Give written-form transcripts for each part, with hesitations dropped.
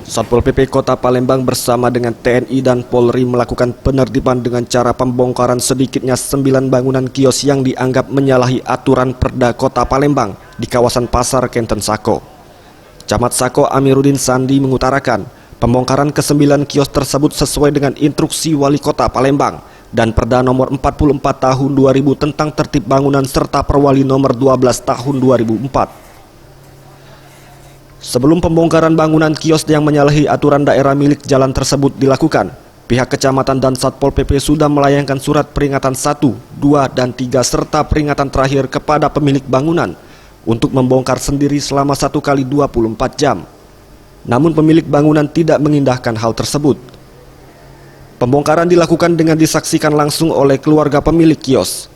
Satpol PP Kota Palembang bersama dengan TNI dan Polri melakukan penertiban dengan cara pembongkaran sedikitnya 9 bangunan kios yang dianggap menyalahi aturan Perda Kota Palembang di kawasan Pasar Kenten Sako. Camat Sako Amiruddin Sandi mengutarakan, pembongkaran ke-9 kios tersebut sesuai dengan instruksi Wali Kota Palembang dan Perda nomor 44 tahun 2000 tentang tertib bangunan serta Perwali nomor 12 tahun 2004. Sebelum pembongkaran bangunan kios yang menyalahi aturan daerah milik jalan tersebut dilakukan, pihak kecamatan dan Satpol PP sudah melayangkan surat peringatan 1, 2, dan 3 serta peringatan terakhir kepada pemilik bangunan untuk membongkar sendiri selama 1 kali 24 jam. Namun pemilik bangunan tidak mengindahkan hal tersebut. Pembongkaran dilakukan dengan disaksikan langsung oleh keluarga pemilik kios.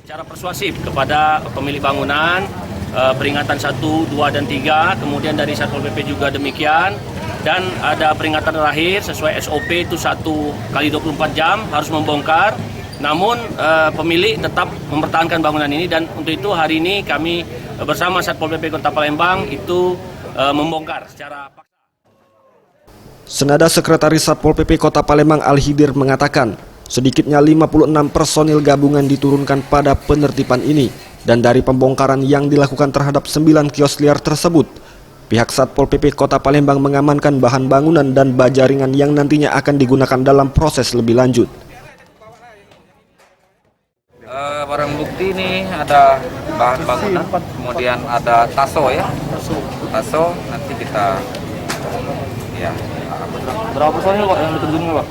Secara persuasif kepada pemilik bangunan, peringatan 1, 2, dan 3, kemudian dari Satpol PP juga demikian, dan ada peringatan terakhir sesuai SOP itu 1 kali 24 jam harus membongkar, namun pemilik tetap mempertahankan bangunan ini, dan untuk itu hari ini kami bersama Satpol PP Kota Palembang itu membongkar secara paksa. Senada Sekretaris Satpol PP Kota Palembang Al-Hidir mengatakan, sedikitnya 56 personil gabungan diturunkan pada penertiban ini. Dan dari pembongkaran yang dilakukan terhadap 9 kios liar tersebut, pihak Satpol PP Kota Palembang mengamankan bahan bangunan dan baja ringan yang nantinya akan digunakan dalam proses lebih lanjut. Barang bukti ini ada bahan bangunan, kemudian ada taso ya. Taso nanti kita ya. Berapa personil Pak yang diterjunkan Pak?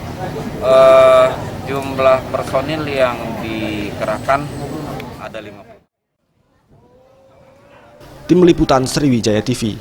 Jumlah personil yang dikerahkan ada 50. Tim Liputan Sriwijaya TV.